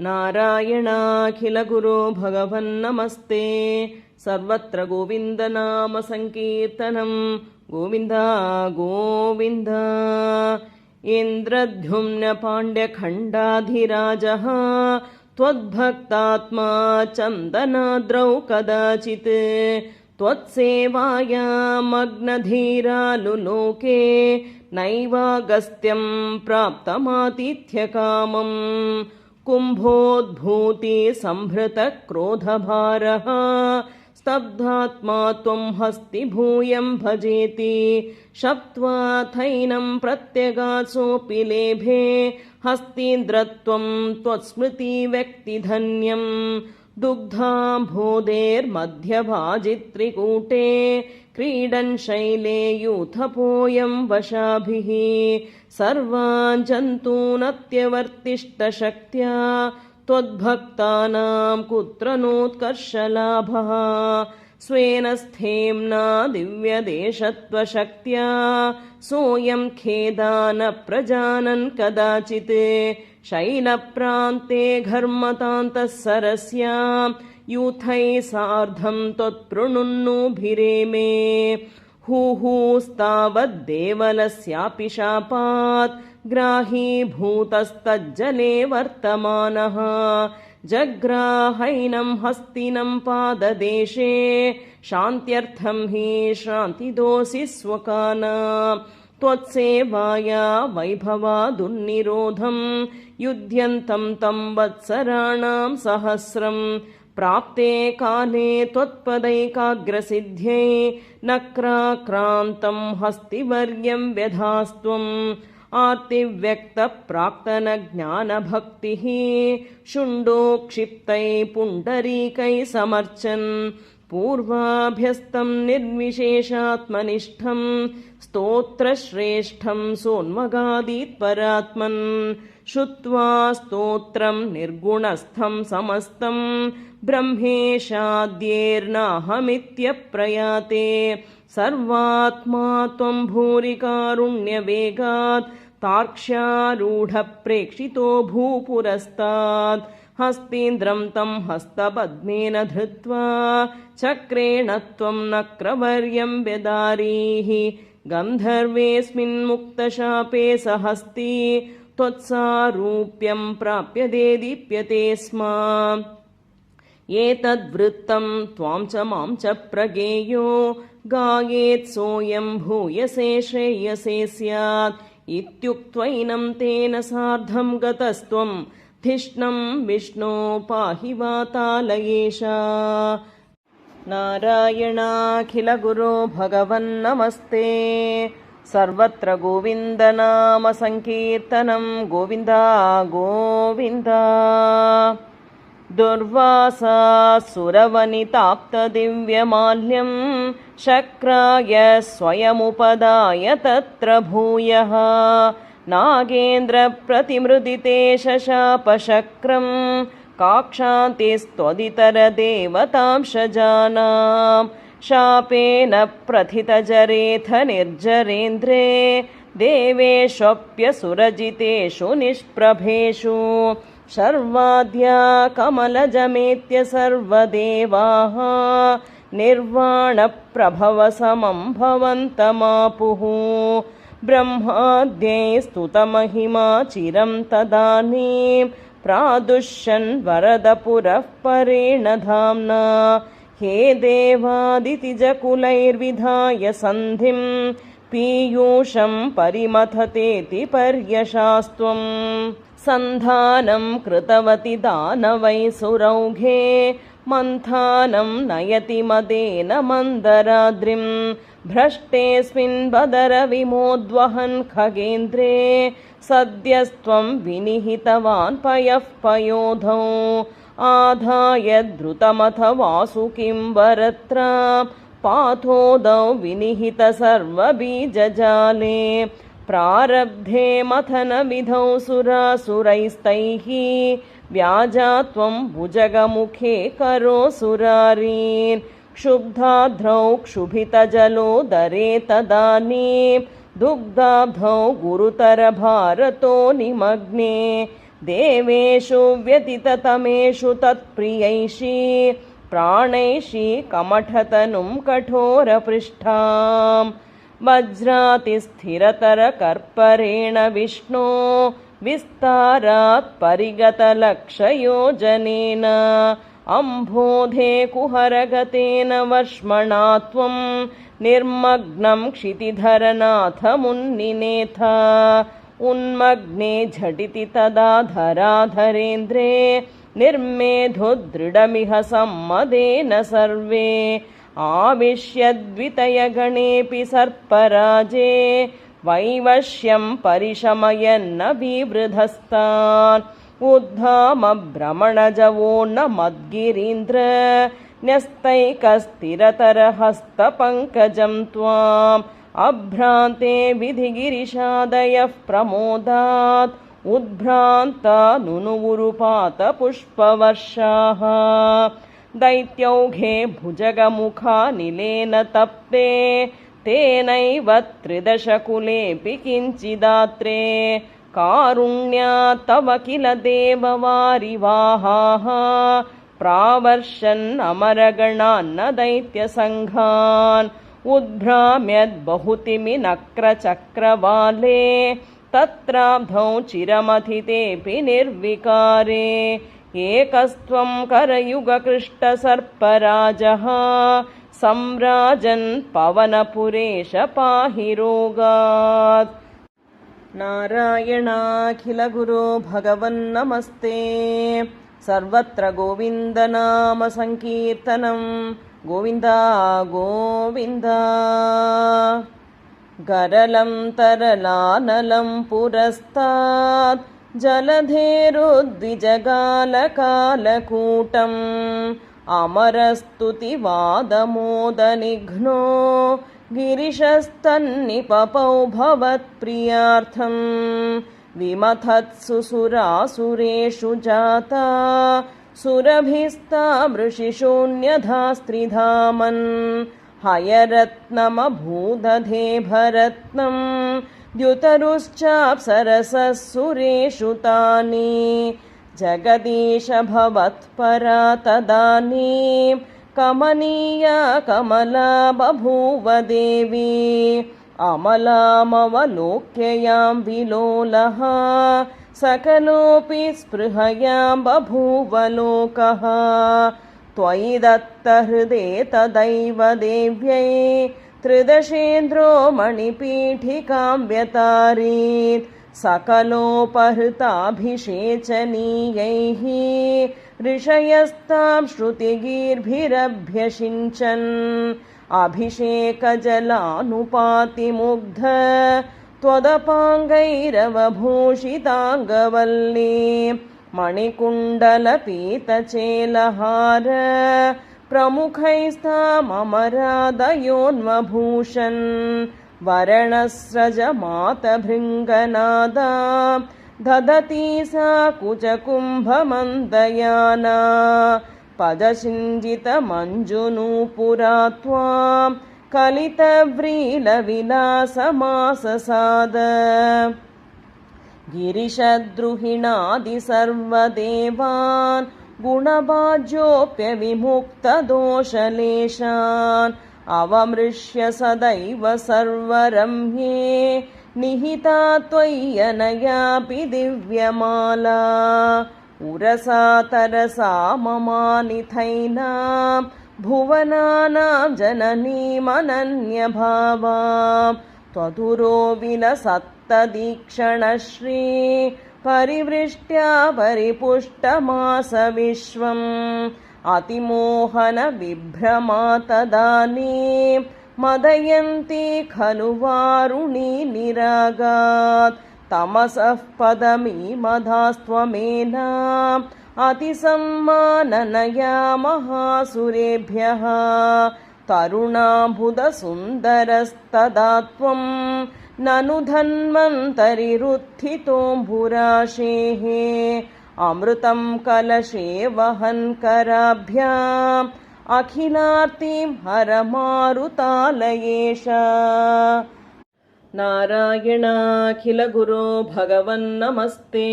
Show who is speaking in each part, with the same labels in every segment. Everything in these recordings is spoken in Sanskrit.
Speaker 1: नारायणाखिलगुरो भगवन्नमस्ते। सर्वत्र गोविन्दनाम संकीर्तनं गोविन्द गोविन्द। इन्द्रद्युम्न पाण्ड्यखण्डाधिराजः त्वद्भक्तात्मा चन्दनाद्रौ कदाचित् त्वत्सेवायामग्नधीरालुलोके नैवागस्त्यं प्राप्तमातिथ्यकामम्। कुम्भोद्भूति संभृतः क्रोधभारः स्तब्धात्मा त्वं हस्तिभूयं भजेति। शप्त्वाथैनं प्रत्यगात्सोऽपि लेभे हस्तीन्द्रत्वं त्वत्स्मृति व्यक्तिधन्यम्। दुग्धाम्भोधेर्मध्यभाजित्रिकूटे क्रीडन् शैले यूथपोऽयं वशाभिः। सर्वान् जन्तूनत्यवर्तिष्ठशक्त्या त्वद्भक्तानां कुत्र नोत्कर्षलाभः। स्वेन स्थेम्ना दिव्यदेशत्वशक्त्या सोऽयं खेदान प्रजानन् कदाचित्। शैलप्रान्ते घर्मतान्तः सरस्यां यूथैः सार्धं त्वत्प्रणुन्नुभिरेमे। हुहुस्तावद्देवलस्यापि शापात् ग्राहीभूतस्तज्जले वर्तमानः। जग्राहैनं हस्तिनं पाददेशे शान्त्यर्थं हि श्रान्तिदोषि स्वकाना। त्वत्सेवाया वैभवादुन्निरोधं युध्यन्तं तं वत्सराणां सहस्रं। प्राप्ते काले त्वत्पदैकाग्रसिद्ध्यै नक्राक्रान्तं हस्तिवर्यं व्यधास्त्वम्। आर्तिव्यक्तप्राक्तनज्ञानभक्तिः शुण्डोक्षिप्तैः पुण्डरीकैः समर्चन्। पूर्वाभ्यस्तं निर्विशेषात्मनिष्ठं स्तोत्रश्रेष्ठं सोन्मगादीत्परात्मन्। श्रुत्वा स्तोत्रं निर्गुणस्थं समस्तं ब्रह्मेशाद्यैर्नाहमित्यप्रयाते। सर्वात्मा त्वं भूरि कारुण्यवेगात् तार्क्ष्यारूढप्रेक्षितो भूपुरस्तात्। हस्तीन्द्रं तं हस्तपद्मेन धृत्वा चक्रेण त्वं नक्रवर्यं व्यदारीः। गन्धर्वेऽस्मिन्मुक्तशापे स हस्ती त्वत्सारूप्यं प्राप्य देदीप्यते स्म। एतद्वृत्तं त्वां च मां च प्रगेयो गायेत् सोऽयं भूयसे श्रेयसे स्यात्। इत्युक्त्वैनं तेन सार्धं गतस्त्वं धिष्णं विष्णो पाहि वातालयेशा। नारायणाखिलगुरो भगवन्नमस्ते। सर्वत्र गोविन्दनाम संकीर्तनं गोविन्द गोविन्द। दुर्वासासुरवनिताप्तदिव्यमाल्यं शक्राय स्वयमुपदाय तत्र भूयः। नागेन्द्रप्रतिमृदिते शशापशक्रं काक्षान्तिस्त्वदितरदेवतांशजानां। शापेन प्रथितजरेऽथ निर्जरेन्द्रे देवेष्वप्यसुरजितेषु निष्प्रभेषु। शर्वाद्या कमलजमेत्य सर्वदेवाः निर्वाणप्रभवसमं भवन्तमापुः। ब्रह्माद्यै स्तुतमहिमा चिरं तदानीं प्रादुष्यन् वरदपुरः परेण धाम्ना। हे देवादितिजकुलैर्विधाय सन्धिं पीयूषं परिमथतेति पर्यशास्त्वम्। सन्धानं कृतवति दानवैसुरौघे मन्थानं नयति मदेन मन्दराद्रिं। भ्रष्टेऽस्मिन् बदरविमोद्वहन् खगेन्द्रे सद्यस्त्वं विनिहितवान् पयः पयोधौ। आधाय द्रुतमथ वासुकिं वरत्रां पाथोदौ विनिहित सर्वबीजजाले। प्रारब्धे मथनविधौ सुरासुरैस्तैः व्याजा त्वं भुजगमुखे करोऽसुरारीन्। क्षुब्धाध्रौ क्षुभितजलोदरे तदानीं दुग्धाब्धौ गुरुतरभारतो निमग्ने। देवेषु व्यतिततमेषु तत्प्रियैषी प्राणैषी कमठतनुं कठोरपृष्ठां वज्रातिस्थिरतरकर्परेण विष्णो विस्तारात् परिगतलक्षयोजनेन अम्भोधे कुहरगतेन वर्ष्मणा त्वं निर्मग्नं क्षितिधरनाथ मुन्निनेथ उन्मग्ने झटिति तदा धराधरेन्द्रे निर्मेधुदृढमिह सम्मदेन सर्वे आविश्यद्वितयगणेऽपि सर्पराजे वैवश्यं परिशमयन्न विवृधस्तान् उद्धामभ्रमणजवो न मद्गिरीन्द्र न्यस्तैकस्थिरतरहस्तपङ्कजं त्वाम् अभ्रान्ते विधिगिरिशादयः प्रमोदात् उद्भ्रान्ता नुनुवुरुपातपुष्पवर्षाः दैत्यौघे भुजगमुखानिलेन तप्ते तेनैव त्रिदशकुलेऽपि किञ्चिदात्रे कारुण्यात् तव किल देववारिवाहाः प्रावर्षन्नमरगणान्न दैत्यसङ्घान् उद्भ्राम्यद्बहुतिमिनक्रचक्रवाले तत्राब्धौ चिरमथितेऽपि निर्विकारे एकस्त्वं करयुगकृष्टसर्पराजः सम्राजन् पवनपुरेश पाहि रोगात्। नारायणाखिलगुरो भगवन्नमस्ते। सर्वत्र गोविन्दनाम संकीर्तनं गोविन्द गोविन्द। गरलं तरलानलं पुरस्तात् जलधेरुद्विजगालकालकूटम् अमरस्तुतिवादमोदनिघ्नो गिरिशस्तन्निपपौ भवत्प्रियार्थं विमथत्सु सुरासुरेषु जाता सुरभिस्तामृषिशून्यधास्त्रिधामन् हयरत्नमभूदधे भरत्नं द्युतरुश्चाप्सरसः सुरेषु तानि जगदीश भवत्परा तदानीं कमनीया कमला बभूव देवी अमलामवलोक्ययां विलोलः सकलोऽपि स्पृहयां बभूव लोकः त्वयि दत्तहृदे तदैव देव्यै त्रिदशेन्द्रो मणिपीठिकां व्यतारीत् सकलोपहृताभिषेचनीयैः ऋषयस्तां श्रुतिगीर्भिरभ्यषिञ्चन् अभिषेकजलानुपातिमुग्ध त्वदपाङ्गैरवभूषिताङ्गवल्ली मणिकुण्डलपीतचेलहार प्रमुखैस्ताममरादयोन्वभूषन् वरणस्रजमातभृङ्गनादा ददती सा कुचकुम्भमन्दयाना पदसिञ्जितमञ्जुनूपुरा त्वां कलितव्रीलविलासमाससाद गिरिशद्रुहिणादिसर्वदेवान् गुणभाज्योऽप्यविमुक्तदोषलेशान् अवमृश्य सदैव सर्वरम्ये निहिता त्वय्यनयापि दिव्यमाला उरसा तरसा ममानिथैनां भुवनानां जननीमनन्यभावां त्वदुरो विलसत्तदीक्षणश्री परिवृष्ट्या परिपुष्टमास विश्वम् अतिमोहनविभ्रमा तदानीं मदयन्ती खलु वारुणी निरागात् तमसः पदमीमधास्त्वमेनाम् अतिसम्माननया महासुरेभ्यः तरुणाम्बुदसुन्दरस्तदा त्वं ननु धन्वन्तरिरुत्थितोऽम्बुराशेः अमृतं कलशे वहन् कराभ्याम् अखिलार्तिं हरमारुतालयेश। नारायणाखिलगुरो भगवन्नमस्ते।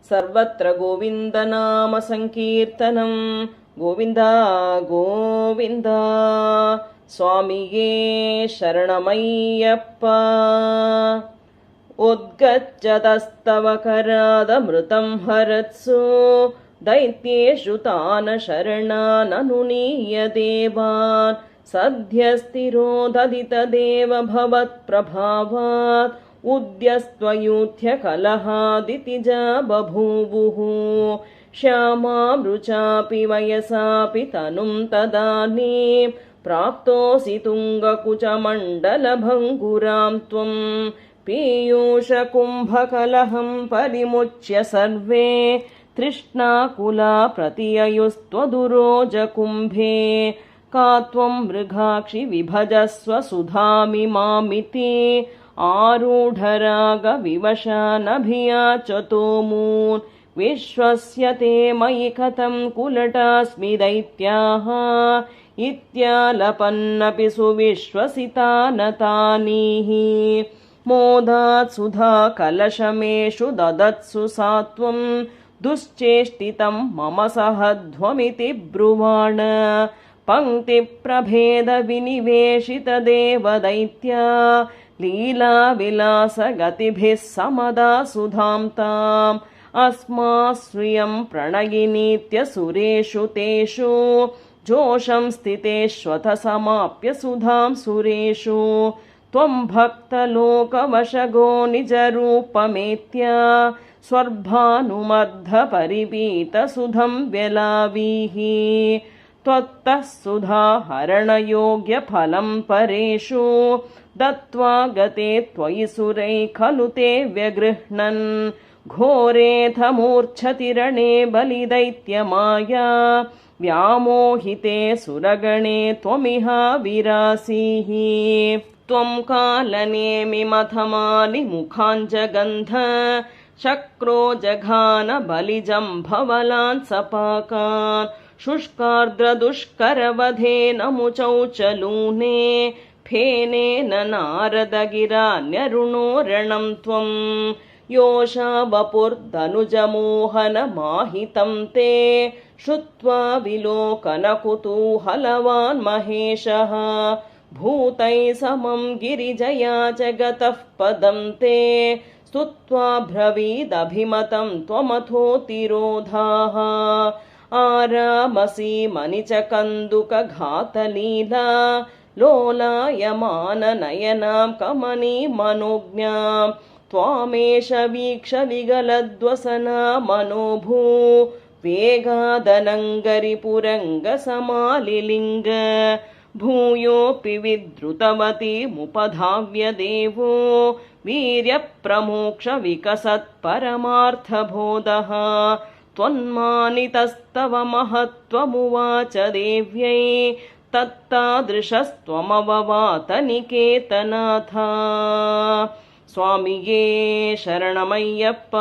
Speaker 1: सर्वत्र गोविन्दनाम सङ्कीर्तनं गोविन्द गोविन्द स्वामिये शरणमय्यप्पा उद्गच्छतस्तव करादमृतं हरत्सु दैत्येषु तान् शरणाननुनीय देवान् सद्यस्तिरोदधितदेव भवत्प्रभावात् उद्यस्त्वयूथ्यकलहादितिजा बभूवुः श्यामामृचापि वयसापि तनुं तदानीं प्राप्तोऽसि तुङ्गकुचमण्डलभङ्गुरां त्वं पीयूषकुम्भकलहं परिमुच्य सर्वे तृष्णाकुला प्रतिययुस्त्वदुरोजकुम्भे का त्वं मृगाक्षि विभजस्व सुधामिमामिति आरूढरागविवशानभियाचतोमून् विश्वस्य ते मयि कथं कुलटास्मि दैत्याः इत्यालपन्नपि सुविश्वसितानतानीः मोदात् सुधा कलशमेषु ददत्सु सा त्वं दुश्चेष्टितं मम सहध्वमिति ब्रुवाण पङ्क्तिप्रभेदविनिवेशितदेवदैत्या लीलाविलासगतिभिः समदा सुधां ताम् अस्माश्रियं प्रणयिनीत्यसुरेषु तेषु जोषं स्थितेष्वथ समाप्य सुधां सुरेषु त्वं भक्तलोकवशगो निजरूपमेत्य स्वर्भानुमर्धपरिपीतसुधं व्यलावीः त्वत्तः सुधा हरणयोग्यफलं परेषु दत्त्वा गते त्वयि सुरैः खलु ते व्यगृह्णन् घोरेऽथ मूर्च्छतिरणे बलिदैत्यमाया व्यामोहिते सुरगणे त्वमिहा विरासीः त्वं कालनेमिमथमानि मुखाञ्जगन्ध शक्रो जघान बलिजम्भवलान् सपाकान् शुष्कार्द्रदुष्करवधेन मुचौ च लूने फेनेन नारदगिरान्यरुणोरणं त्वं योषा वपुर्धनुजमोहनमाहितं ते श्रुत्वा विलोकनकुतूहलवान् महेशः भूतैः समं गिरिजया जगतः पदं ते स्तुत्वा ब्रवीदभिमतं त्वमथोतिरोधाः आरामसी मणिचकन्दुकघातलीला लोलायमाननयनां कमनीमनोज्ञां त्वामेष वीक्ष विगलद्वसना मनोभू वेगादनङ्गरिपुरङ्गसमालिलिङ्ग भूयोऽपि विद्रुतवतीमुपधाव्य देवो वीर्यप्रमोक्षविकसत्परमार्थबोधः त्वन्मानितस्तव महत्त्वमुवाच देव्यै तत्तादृशस्त्वमववात निकेतनाथ स्वामिये शरणमय्यप्प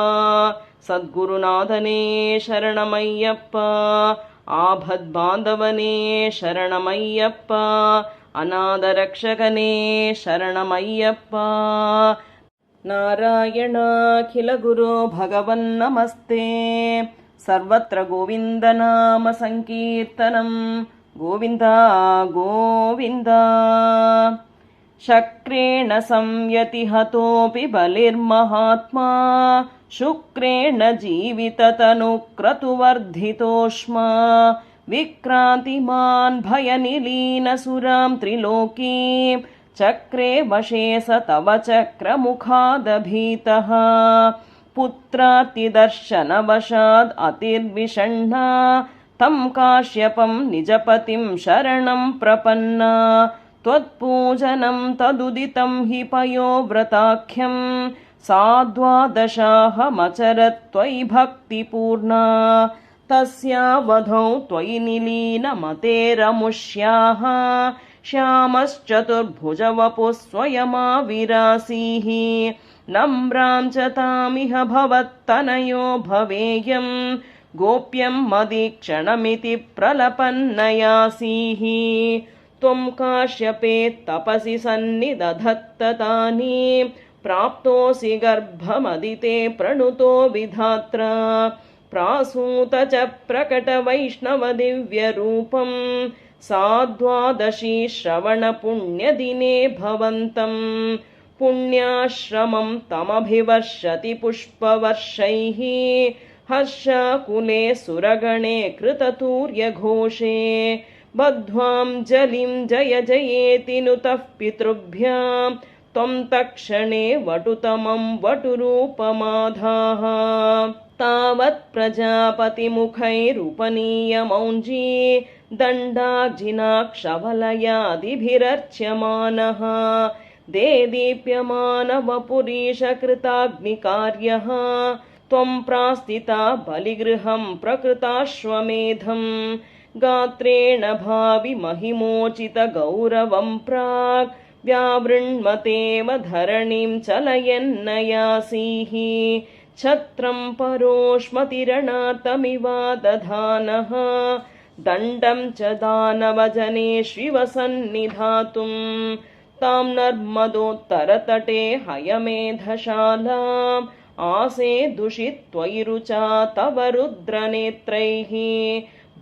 Speaker 1: सद्गुरुनाथने शरणमय्यप्प आभद्बान्धवने शरणमय्यप्प अनाथरक्षकने शरणमय्यप्प नारायणाखिलगुरो भगवन्नमस्ते सर्वत्र गोविन्दनाम सङ्कीर्तनं गोविन्द गोविन्द शक्रेण संयतिहतोऽपि बलिर्महात्मा शुक्रेण जीविततनुक्रतुवर्धितोष्मा विक्रान्तिमान् भयनिलीनसुरां त्रिलोकीं चक्रे वशे स तव चक्रमुखादभीतः पुत्रार्तिदर्शनवशाद् अतिर्विषण्णा तं काश्यपं निजपतिं शरणं प्रपन्ना त्वत्पूजनं तदुदितं हि पयोव्रताख्यं सा द्वादशाहमचरत् त्वयि भक्तिपूर्णा तस्यावधौ त्वयि निलीनमतेरमुष्याः श्यामश्चतुर्भुजवपुः स्वयमाविरासीः नम्रां च तामिह भवत्तनयो भवेयं गोप्यं मदीक्षणमिति प्रलपन्नयासीः त्वं काश्यपे तपसि सन्निदधत्त तानि प्राप्तोऽसि गर्भमदिते प्रणुतो विधात्रा प्रासूत च प्रकटवैष्णवदिव्यरूपम् साद्वादशी श्रवणपुण्यदिने भवन्तम् पुण्याश्रमं तमभिवर्षति पुष्पवर्षैः हर्षकुले सुरगणे कृततूर्यघोषे बद्ध्वाञ्जलिं जय जयेति नुतः पितृभ्यां त्वं तत्क्षणे वटुतमं वटुरूपमाधाः तावत् प्रजापतिमुखैरुपनीयमौञ्जी दण्डार्जिनाक्षवलयादिभिरर्च्यमानः देदीप्यमानवपुरीशकृताग्निकार्यः त्वं प्रास्थिता बलिगृहं प्रकृताश्वमेधम् गात्रेण भावि महिमोचितगौरवं प्राक् व्यावृण्मतेव धरणिं चलयन्नयासीः छत्रं परोष्मतिरणातमिवा दधानः दण्डं च दानवजनेष्विव सन्निधातुं तां नर्मदोत्तरतटे हयमेधशालाम् आसे दुषित्वयि रुचा तव रुद्रनेत्रैः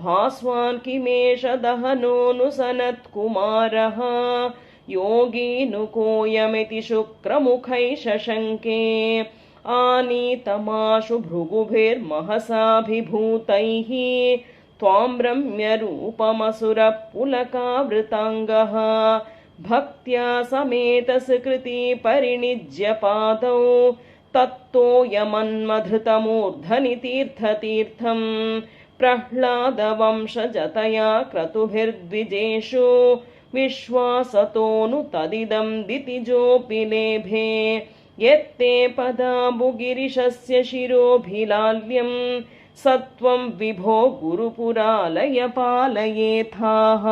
Speaker 1: भास्वान् किमेष दहनोऽनुसनत्कुमारः योगीनुकोऽयमिति शुक्रमुखैः शशङ्के आनीतमाशु भृगुभिर्महसाभिभूतैः त्वां रम्यरूपमसुरपुलकावृताङ्गः भक्त्या समेतसकृति परिणिज्य पादौ तत्तोऽयमन्मधृतमूर्धनि तीर्थतीर्थम् प्रह्लादवंशजतया क्रतुभिर्द्विजेषु विश्वासतोऽनु तदिदं दितिजोऽपि लेभे यत्ते पदाम्बुगिरिशस्य शिरोभिलाल्यं सत्वं विभो गुरुपुरालय पालयेथाः।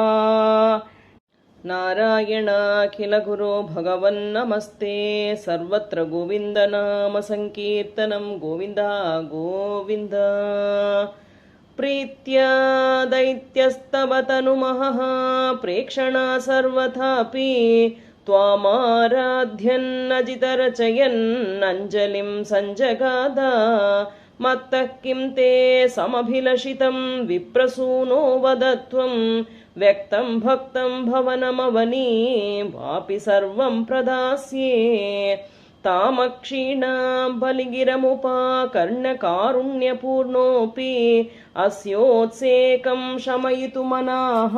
Speaker 1: नारायणाखिलगुरो भगवन्नमस्ते सर्वत्र गोविन्दनाम संकीर्तनं गोविन्द गोविन्द प्रीत्या दैत्यस्तव तनुमहः प्रेक्षणा सर्वथापि त्वामाराध्यन्नजितरचयन्नञ्जलिं सञ्जगाद मत्तः किं ते समभिलषितं विप्रसूनो वदत्वं व्यक्तं भक्तं भवनमवनी वापि सर्वं प्रदास्ये तामक्षीणां बलिगिरमुपाकर्ण्यकारुण्यपूर्णोऽपि अस्योत्सेकं शमयितुमनाः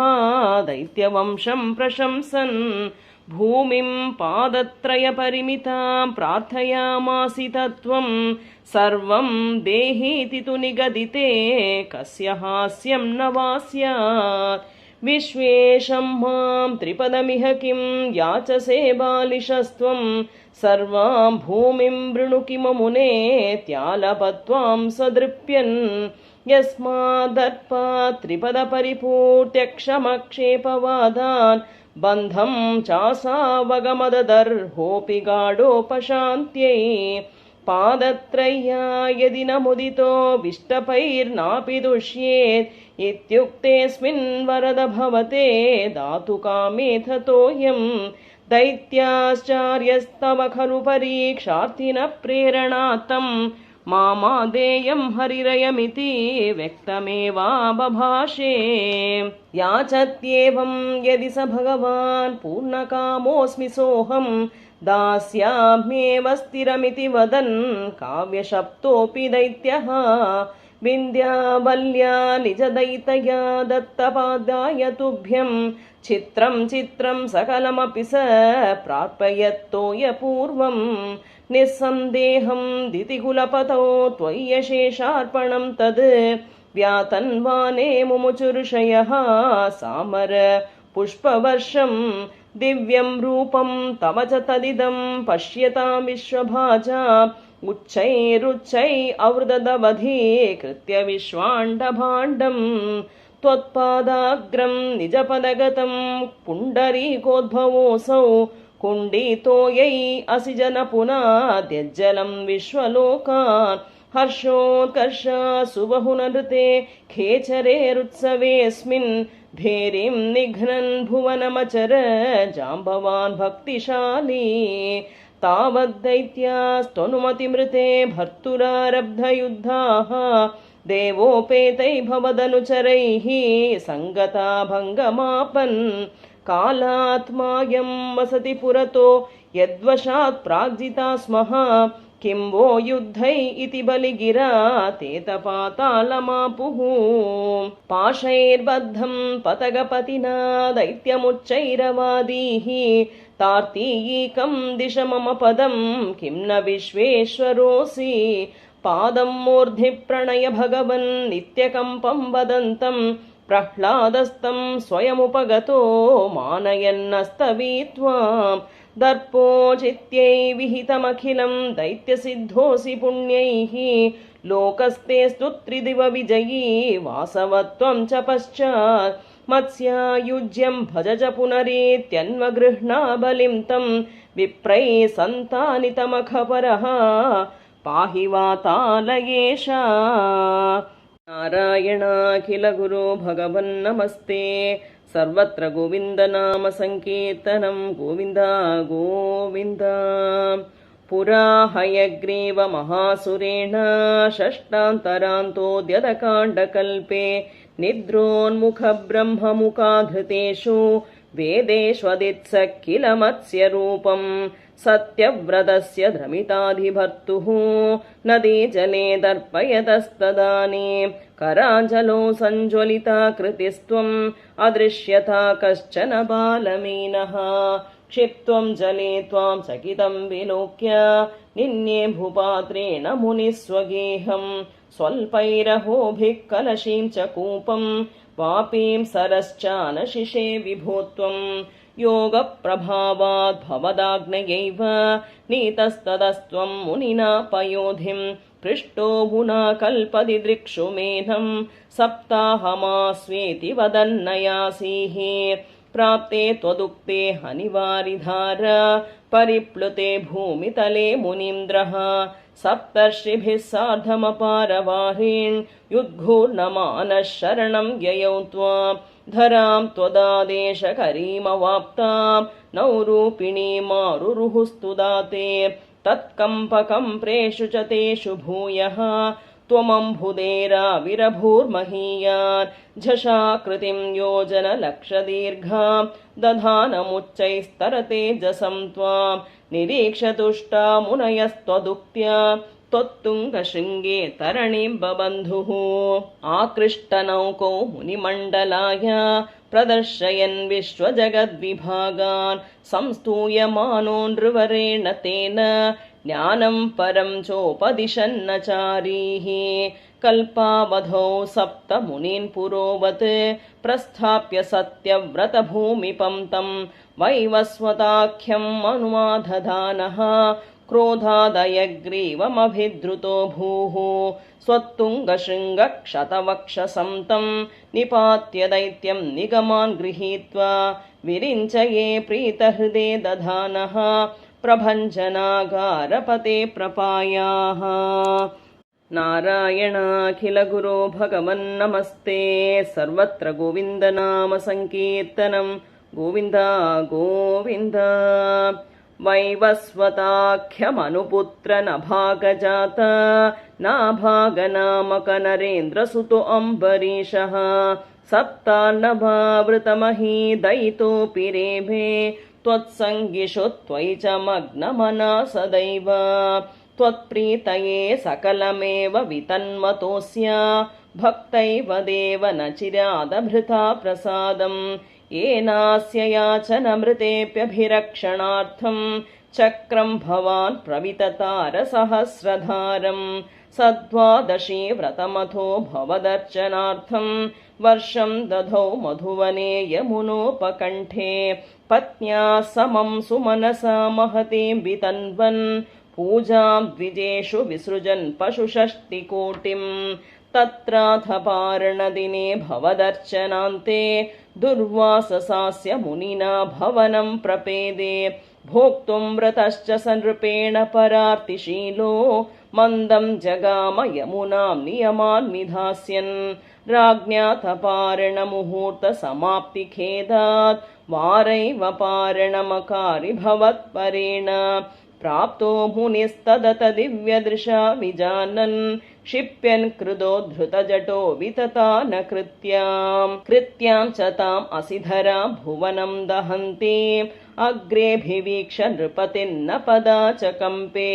Speaker 1: दैत्यवंशं प्रशंसन् भूमिं पादत्रयपरिमितां प्रार्थयामासि तत्त्वं सर्वं देहीति तु निगदिते कस्य हास्यं न वा स्यात् विश्वेशं मां त्रिपदमिह किं याचसे बालिशस्त्वं सर्वां भूमिं वृणु किममुने त्यालपत्वां सदृप्यन् यस्मादर्पात् त्रिपदपरिपूर्त्यक्षमक्षेपवादान् बन्धं चासावगमददर्होऽपि गाढोपशान्त्यै पादत्रय्या यदि न मुदितो विष्टपैर्नापि दुष्येत् इत्युक्तेऽस्मिन् वरद भवते दातुकामेऽथतोऽयं दैत्याश्चार्यस्तव खलु परीक्षार्थिनः प्रेरणार्थं मामादेयं हरिरयमिति व्यक्तमेवाबभाषे याचत्येवं यदि स भगवान् पूर्णकामोऽस्मि सोऽहं दास्याम्येव स्थिरमिति वदन् काव्यशप्तोऽपि दैत्यः विन्ध्यावल्या निजदैतया दत्तपादाय तुभ्यं चित्रं चित्रं सकलमपि स प्रार्पयत्तोय पूर्वं निस्सन्देहं दितिकुलपतौ त्वय्यशेषार्पणं तद् व्यातन्वाने मुमुचुर्षयः सामर पुष्पवर्षं दिव्यं रूपं तव च तदिदं पश्यतां विश्वभाजा उच्चैरुच्चै अवृदवधीकृत्य विश्वाण्डभाण्डं त्वत्पादाग्रं निजपदगतं पुण्डरीकोद्भवोऽसौ कुण्डितोयै असि जनपुनाद्यज्जलं विश्वलोकान् हर्षोत्कर्षा सुबहुनृते खेचरेरुत्सवेऽस्मिन् भेरीं निघ्नन् भुवनमचर जाम्बवान् भक्तिशाली तावद्दैत्यास्त्वनुमतिमृते भर्तुरारब्धयुद्धाः देवोपेतै भवदनुचरैः सङ्गता भङ्गमापन् कालात्मायं वसति पुरतो यद्वशात् प्राग्जिता स्मः किं वो युद्धै इति बलिगिरा तेतपातालमापुः पाशैर्बद्धं पतगपतिना दैत्यमुच्चैरवादीः तार्तीयीकं दिश मम पदं किं न विश्वेश्वरोऽसि पादं मूर्धि प्रणय भगवन् नित्यकम्पं वदन्तं प्रह्लादस्तं स्वयमुपगतो मानयन्नस्तवीत्वाम् दर्पोचित्यै विहितमखिलं दैत्यसिद्धोऽसि पुण्यैः लोकस्ते स्तुत्रिदिव विजयी वासवत्वं च पश्चात् मत्स्यायुज्यं भज च पुनरेत्यन्वगृह्णा बलिं तं विप्रैः सन्तानितमखपरः पाहि वातालयेशा नारायणाखिल गुरो भगवन्नमस्ते सर्वत्र गोविन्दनाम संकीर्तनं गोविन्द गोविन्द पुरा हयग्रीव महासुरेण षष्ठान्तरान्तोऽद्यतकाण्डकल्पे निद्रोन्मुख ब्रह्ममुखाधृतेषु वेदेष्वदित्स किल मत्स्यरूपं सत्यव्रतस्य धृमिताधिभर्तुः नदीजले दर्पयतस्तदानीं कराञ्जलो सञ्ज्वलिता कृतिस्त्वम् अदृश्यता कश्चन बालमीनः क्षिप्त्वं जले त्वां चकितं विलोक्य निन्ये भूपात्रेण मुनिः स्वगेहं स्वल्पैरहोभिः कलशीं च कूपं वापीं सरश्चानशिषे विभो त्वं योगप्रभावात् भवदाग्नयैव नीतस्ततस्त्वं मुनिना पयोधिं पृष्टो मुना कल्पदिदृक्षुमेनं सप्ताहमास्वेति वदन्नयासीः प्राप्ते त्वदुक्ते हनिवारिधार परिप्लुते भूमितले मुनीन्द्रः सप्तर्षिभिः सार्धमपारवाहिन् युद्घूर्णमानः शरणं ययौ त्वां धरां त्वदादेशकरीमवाप्तां नौरूपिणीमारुरुहुस्तुदाते तत्कम्पकम्प्रेषु च तेषु भूयः त्वमम्बुधेराविरभूर्महीयान् झषाकृतिं योजनलक्षदीर्घां दधानमुच्चैस्तरतेजसं त्वां निरीक्ष्य तुष्टा मुनयस्त्वदुक्त्या त्वत्तुङ्गशृङ्गे तरणीं बबन्धुः आकृष्टनौको मुनिमण्डलाय प्रदर्शयन् विश्वजगद्विभागान् संस्तूयमानो नृवरेण तेन ज्ञानं परं चोपदिशन्नचारीः कल्पावधौ सप्तमुनीन् पुरोवत् प्रस्थाप्य सत्यव्रतभूमिपं तं वैवस्वताख्यम् अनुमादधानः क्रोधादयग्रीवमभिद्रुतो भूः स्वत्तुङ्गशृङ्गक्षतवक्षसं तं निपात्य दैत्यं निगमान् गृहीत्वा विरिञ्चये प्रीतहृदे दधानः प्रभञ्जनागारपते प्रपायाः नारायणाखिल गुरो भगवन्नमस्ते सर्वत्र गोविन्दनाम संकीर्तनं गोविन्द गोविन्द वैवस्वताख्यमनुपुत्र नभागजात नाभागनामकनरेन्द्रसुतो अम्बरीशः सप्तार्णभावृतमही दयितोऽपि रेभे त्वत्सङ्गिषु त्वयि च मग्नमना सदैव त्वत्प्रीतये सकलमेव वितन्मतोऽस्य भक्तैव देव न चिरादभृता प्रसादम् येनास्य याचनमृतेऽप्यभिरक्षणार्थं चक्रं भवान् प्रविततारसहस्रधारं सद्वादशी व्रतमथो भवदर्चनार्थं वर्षं दधौ मधुवने यमुनोपकण्ठे पत्न्या समं सुमनसा महतीं वितन्वन् पूजां द्विजेषु विसृजन् पशुषष्टिकोटिं तत्राथ पारणदिने भवदर्चनान्ते दुर्वाससास्य मुनिना भवनं प्रपेदे भोक्तुं व्रतश्च सनृपेण परार्तिशीलो मन्दं जगाम यमुनां नियमान् विधास्यन् राज्ञाथ पारणमुहूर्तसमाप्तिखेदात् वारैव पारणमकारि भवत्परेण प्राप्तो मुनिस्तदत दिव्यदृशा विजानन् क्षिप्यन् कृदोद्धृतजटो कृत्यां च ताम् असिधरा भुवनं दहन्ति अग्रेऽभिवीक्ष नृपतिर्न पदा च कम्पे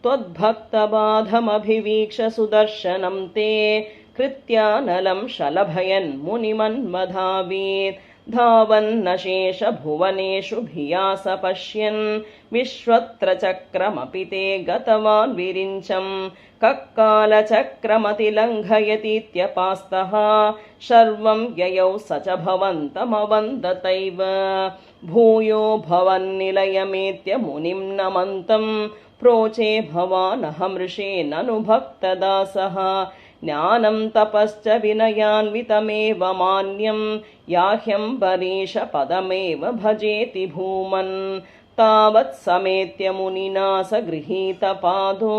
Speaker 1: त्वद्भक्तबाधमभिवीक्ष सुदर्शनं ते कृत्यानलं शलभयन् मुनिमन्मधावीत् धावन्नशेष भुवनेषु भिया स पश्यन् विश्वत्र चक्रमपि ते गतवान् विरिञ्चम् कक्कालचक्रमतिलङ्घयतीत्यपास्तः शर्वं ययौ स च भवन्तमवन्दतैव भूयो भवन्निलयमेत्य मुनिं नमन्तम् प्रोचे भवानहमृषे ननु भक्तदासः ज्ञानं तपश्च विनयान्वितमेव मान्यं याह्यम्बरीश पदमेव भजेति भूमन् तावत् समेत्य मुनिना स गृहीतपादो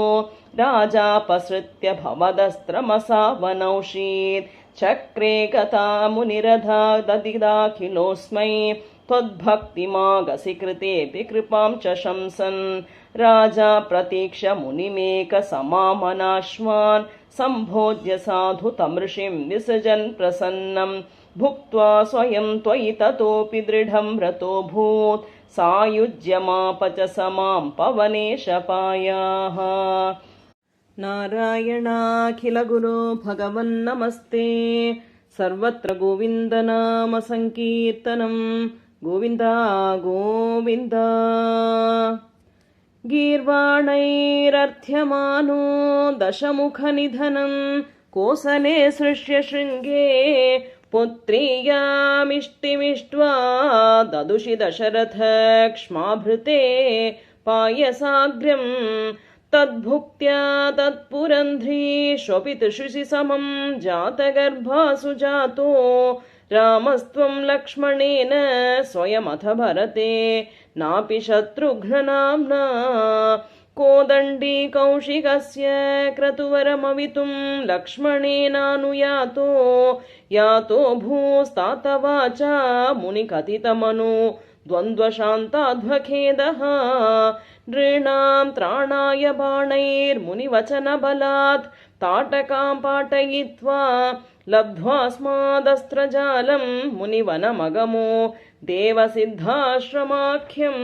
Speaker 1: राजापसृत्य भवदस्त्रमसावनौषीत् चक्रे गता मुनिरधा ददिदाखिलोऽस्मै त्वद्भक्तिमागसि कृतेऽपि कृपां च शंसन् राजा प्रतीक्ष मुनिमेकसमामनाश्वान् सम्भोज्य साधु तमृषिं विसृजन् प्रसन्नं भुक्त्वा स्वयं त्वयि ततोऽपि दृढं रतोऽभूत् सायुज्यमाप च समां पवनेशपायाः। नारायणाखिलगुरो भगवन्नमस्ते। सर्वत्र गोविन्दनाम संकीर्तनं गोविन्द गोविन्द। गीर्वाणैरर्थ्यमानो दशमुखनिधनं कोसले सृष्य शृङ्गे पुत्रीयामिष्टिमिष्ट्वा ददुषि दशरथ क्ष्माभृते पायसाग्र्यं तद्भुक्त्या तत्पुरन्ध्री शोपितुषुषि समं जातगर्भासु जातो रामस्त्वं लक्ष्मणेन स्वयमथ भरते नापि शत्रुघ्ननाम्ना कोदण्डी कौशिकस्य क्रतुवरमवितुं लक्ष्मणेनानुयातो यातो भूस्तातवाचा मुनिकथितमनु द्वन्द्वशान्ताध्वखेदः नृणां त्राणाय बाणैर्मुनिवचनबलात् ताटकां पाटयित्वा लब्ध्वास्मादस्त्रजालं मुनिवनमगमो देवसिद्धाश्रमाख्यम्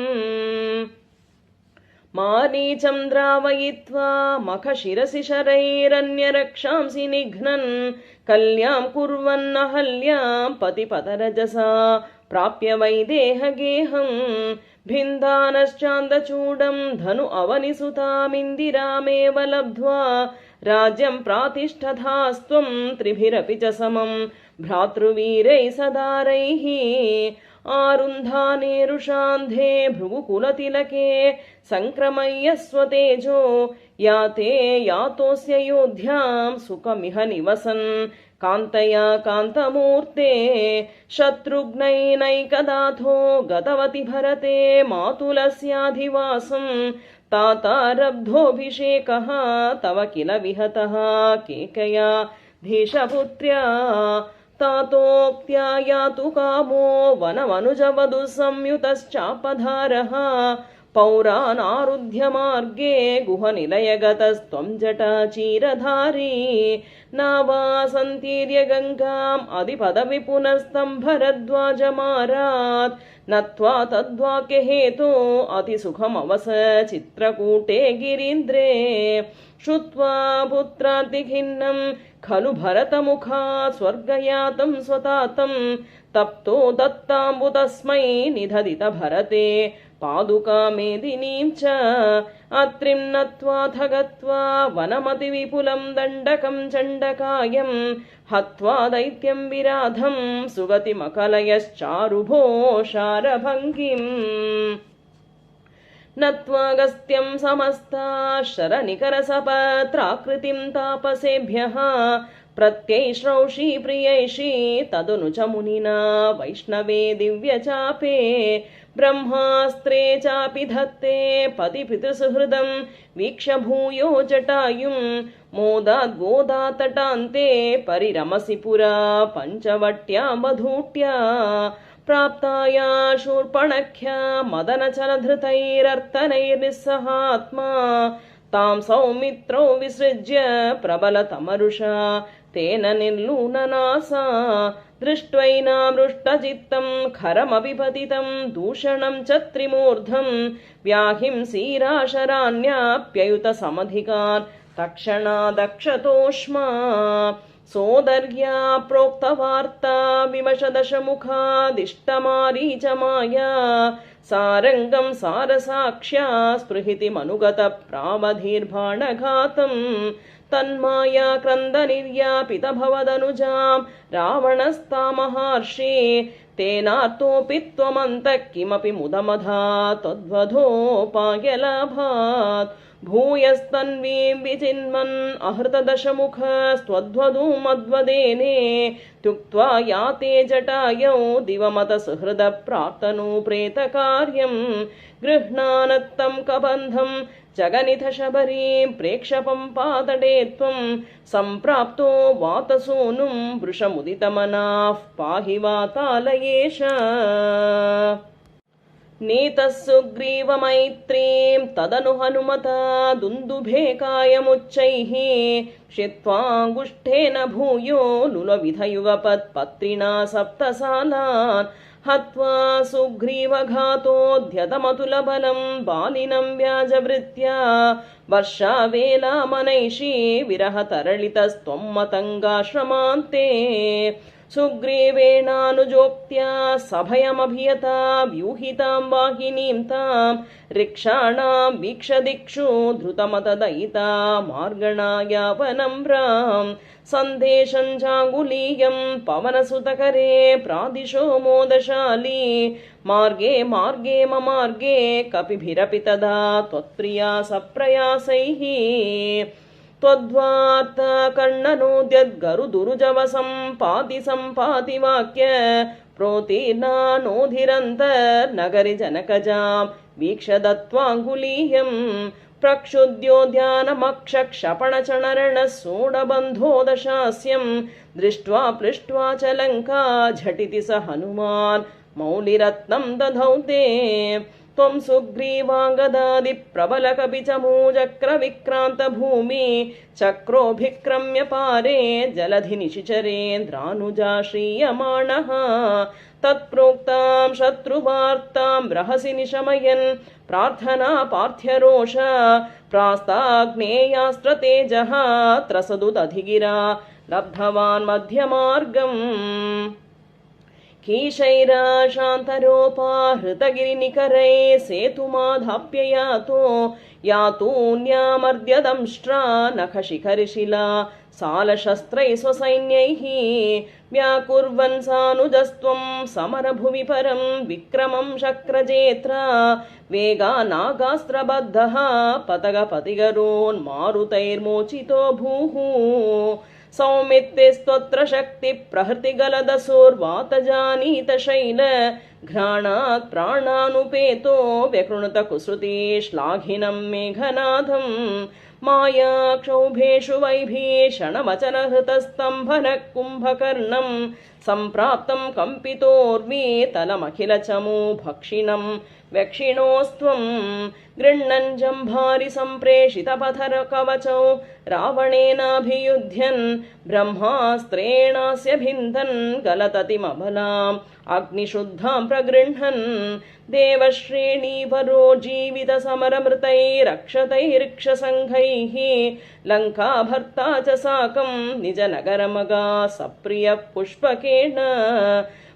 Speaker 1: मारीचं द्रावयित्वा मखशिरसि शरैरन्यरक्षांसि निघ्नन् कल्यां कुर्वन्नहल्यां पतिपतरजसा प्राप्य वैदेहगेहं भिन्दानश्चान्दचूडं धनु अवनिसुतामिन्दिरामेव लब्ध्वा राज्यं प्रातिष्ठधास्त्वं त्रिभिरपि च समं भ्रातृवीरैः सदारैः आरुन्धानेरुषान्धे भृगुकुलतिलके सङ्क्रमय्य स्वतेजो याते यातोऽस्य योध्यां सुखमिह निवसन् कान्तया कान्तमूर्ते शत्रुघ्नैनैकदाथो गतवति भरते मातुलस्याधिवासं तातारब्धोऽभिषेकः तव किल विहतः केकया धीशपुत्र्या तातोक्त्या यातु कामो वनमनुजवधुः संयुतश्चापधारः पौरानारुध्य मार्गे गुहनिलयगतस्त्वं जटाचीरधारी नावासन्तीर्य गङ्गाम् अधिपदवि पुनस्तं भरद्वाजमारात् नत्वा तद्वाक्यहेतो अतिसुखमवस चित्रकूटे गिरीन्द्रे श्रुत्वा पुत्रार्तिखिन्नं खलु भरतमुखात् स्वर्गयातं स्वतातं तप्तो दत्ताम्बुतस्मै निदधित भरते पादुकामेदिनीं च अत्रिं नत्वाथ गत्वा वनमतिविपुलं दण्डकं चण्डकायं हत्वा दैत्यं विराधं सुगतिमकलयश्चारुभोषारभङ्गिम् नत्वागस्त्यं समस्ता शरनिकरसपत्राकृतिं तापसेभ्यः प्रत्यैश्रौषी प्रियैषी तदनु च मुनिना वैष्णवे दिव्यचापे ब्रह्मास्त्रे चापि धत्ते पतिपितृसुहृदं वीक्ष्य भूयो जटायुं मोदाद्गोदातटान्ते परिरमसि पुरा पञ्चवट्या मधूट्या प्राप्ताया शूर्पणख्या मदनचलधृतैरर्तनैर्निस्सहात्मा तां सौमित्रौ विसृज्य प्रबलतमरुषा तेन निर्लूननासा दृष्ट्वैनामृष्टचित्तं खरमपि पतितं दूषणं च त्रिमूर्धं व्याहिंसीराशराण्याप्ययुतसमधिकान् तक्षणादक्षतोष्मा सोदर्या प्रोक्तवार्ता विमशदशमुखादिष्टमारीचमाया सारङ्गं सारसाक्ष्या स्पृहितिमनुगतप्रावधिर्बाणघातं तन्माया क्रन्दनिर्यापितभवदनुजां रावणस्तामहर्षि तेनार्तोऽपि त्वमन्तः किमपि मुदमधा त्वद्वधोपायलाभात् भूयस्तन्वीं विचिन्वन् अहृतदशमुखस्त्वद्वधूमद्वदेने त्युक्त्वा याते जटायौ दिवमतसुहृदप्राक्तनूप्रेतकार्यं गृह्णानत्तं कबन्धं जगनिथशबरीं प्रेक्षपम्पातटे त्वं सम्प्राप्तो वातसूनुं वृषमुदितमनाः पाहि वातालयेश नीतः सुग्रीवमैत्रीं तदनु हनुमता दुन्दुभेकायमुच्चैः क्षिप्त्वाङ्गुष्ठेन भूयो लुलविधयुगपत्पत्रिणा सप्तसालान् हत्वा सुग्रीवघातोऽध्यतमतुलबलं बालिनं व्याजवृत्या वर्षावेलामनैषी विरहतरलितस्त्वं मतङ्गाश्रमान्ते सुग्रीवेणानुजोक्त्या सभयमभियता व्यूहितां वाहिनीं तां रिक्षाणां वीक्षदिक्षु धृतमतदयिता मार्गणायावनम्रां सन्देशं चाङ्गुलीयं पवनसुतकरे प्रादिशो मोदशाली मार्गे मार्गे ममार्गे कपिभिरपि तदा त्वत्प्रिया सप्रयासैः त्वद्वार्ता कर्णनोद्यद्गरुदुरुजवसम्पाति सम्पाति वाक्य प्रोतीर्णानोधिरन्तर्नगरि जनकजां वीक्ष दत्त्वाङ्गुलीयं प्रक्षुद्योद्यानमक्षक्षपणचणरणः सोढबन्धोदशास्यं दृष्ट्वा पृष्ट्वा च लङ्का झटिति स हनुमान् मौलिरत्नं दधौ ते त्वं सुग्रीवाङ्गदादिप्रबलकपिचमूचक्रविक्रान्तभूमि चक्रोभिक्रम्य पारे जलधि निशिचरेन्द्रानुजाश्रीयमाणः तत्प्रोक्तां शत्रुवार्तां रहसि निशमयन् प्रार्थना पार्थ्यरोष प्रास्ताग्नेयास्त्रतेजः त्रसदुदधिगिरा लब्धवान् मध्यमार्गम् कीशैराशान्तरोपाहृतगिरिनिकरैः सेतुमाधाप्ययातो यातून्यामर्द्यदंष्ट्रा नखशिखरिशिला सालशस्त्रैः स्वसैन्यैः व्याकुर्वन् सानुजस्त्वं समरभुवि परं विक्रमं शक्रजेत्रा वेगानागास्त्रबद्धः पतगपतिगरोन्मारुतैर्मोचितो भूः सौमित्तिस्त्वत्र शक्तिप्रहृतिगलदसुर्वातजानीतशैल घ्राणात् प्राणानुपेतो व्यकृणुत कुसृति श्लाघिनं मेघनाथं मायाक्षौभेषु वैभीषणवचनहृतस्तम्भनः कुम्भकर्णं सम्प्राप्तं कम्पितोर्वीतलमखिलचमू भक्षिणं व्यक्षिणोस्त्वं गृह्णन् जम्भारि सम्प्रेषितपथरकवचौ रावणेनाभियुध्यन् ब्रह्मास्त्रेणास्य भिन्दन् गलततिमबलाम् अग्निशुद्धां प्रगृह्णन् देवश्रेणीवरो जीवितसमरमृतैरक्षतैरिक्षसङ्घैः लङ्काभर्ता च साकं निजनगरमगा सप्रियः पुष्पकेण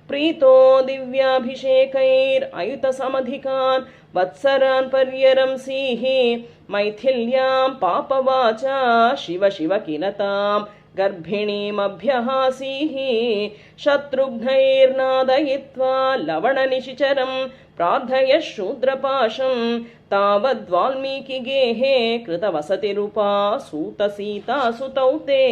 Speaker 1: प्रीतो दिव्याभिषेकैरयुतसमधिकान् वत्सरान् पर्यरंसीः मैथिल्यां पापवाचा शिव शिव किल तां गर्भिणीमभ्यहासीः शत्रुघ्नैर्नादयित्वा लवणनिशिचरं प्रार्थयः शूद्रपाशं तावद्वाल्मीकिगेहे कृतवसतिरूपा सूतसीतासुतौ ते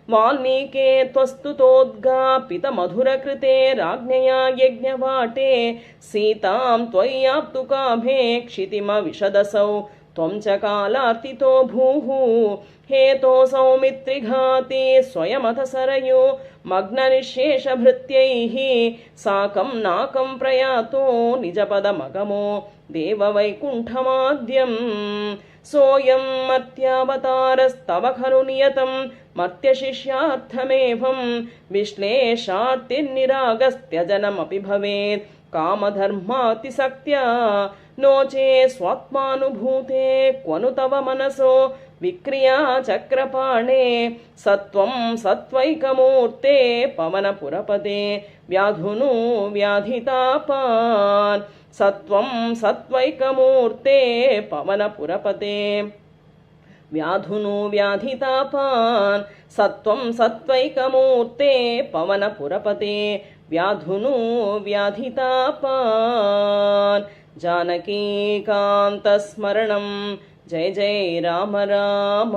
Speaker 1: वाल्मीके त्वस्तुतोद्गापितमधुरकृते राज्ञया यज्ञवाटे सीतां त्वय्याप्तुकाभे क्षितिमविशदसौ त्वं च कालार्तितो भूः हेतो सौमित्रिघाते स्वयमथ सरयो मग्ननिःशेषभृत्यैः साकं नाकं प्रयातो निजपदमगमो देववैकुण्ठमाद्यम् सोऽयं मर्त्यावतारस्तव खलु नियतं मर्त्यशिष्यार्थमेवं विश्लेषार्तिर्निरागस्त्यजनमपि भवेत् कामधर्मातिसक्त्या नो चे स्वात्मानुभूते क्वनु तव मनसो विक्रिया चक्रपाणे सत्वं सत्वैकमूर्ते पवनपुरपते व्याधुनु व्याधितापान् सत्वं सत्वैकमूर्ते पवनपुरपते व्याधुनु व्याधितापान् सत्वं सत्वैकमूर्ते पवनपुरपते व्याधुनु व्याधितापान् जानकीकान्तस्मरणं जय जय राम राम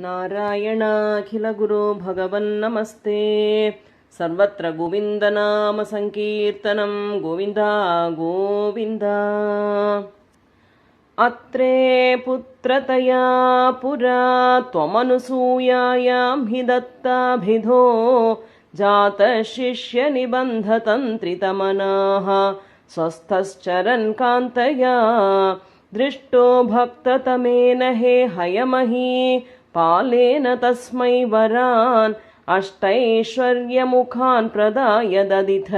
Speaker 1: नारायणाखिलगुरो भगवन्नमस्ते सर्वत्र गोविन्दनाम संकीर्तनं गोविन्दा गोविन्द अत्रे पुत्रतया पुरा त्वमनुसूयायां हि दत्ताभिधो जातः शिष्यनिबन्धतन्त्रितमनाः स्वस्थश्चरन् कान्तया दृष्टो भक्ततमेन हे हयमही पालेन तस्मै वरान् अष्टैश्वर्यमुखान् प्रदाय ददिथ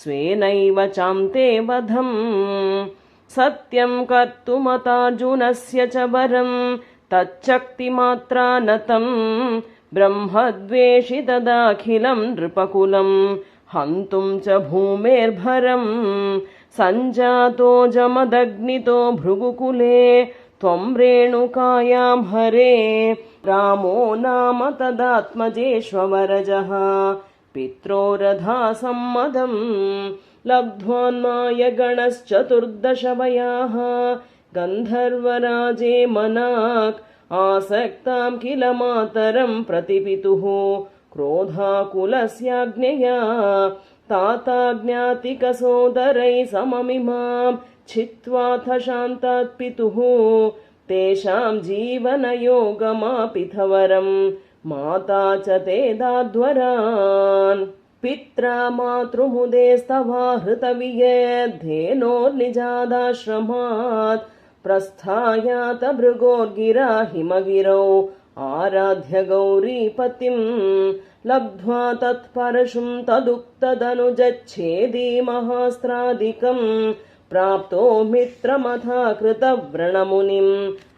Speaker 1: स्वेनैव चान्ते वधम् सत्यं कर्तुमतार्जुनस्य च वरं तच्चक्तिमात्रा नतं ब्रह्मद्वेषितदाखिलं नृपकुलं हन्तुं च भूमेर्भरम् सञ्जातो जमदग्नितो भृगुकुले त्वं रेणुकायां हरे रामो नाम तदात्मजेष्वरजः पित्रोरधासम्मदम् लब्ध्वान्मायगणश्चतुर्दशवयाः गन्धर्वराजे मनाक् आसक्तां किल मातरं प्रतिपितुः क्रोधाकुलस्याज्ञया ताताज्ञातिकसोदरैः सममिमां छित्त्वाथ शान्तात् पितुः तेषां जीवनयोगमापिथवरं माता च ते दाध्वरान् पित्रा मातृमुदेस्तवा हृतवियद्धेनोर्निजादाश्रमात् प्रस्थायात भृगोर्गिरा हिमगिरौ आराध्य गौरीपतिं लब्ध्वा तत्परशुं तदुक्तदनुजच्छेदी महास्त्रादिकं प्राप्तो मित्रमथा कृतव्रणमुनिं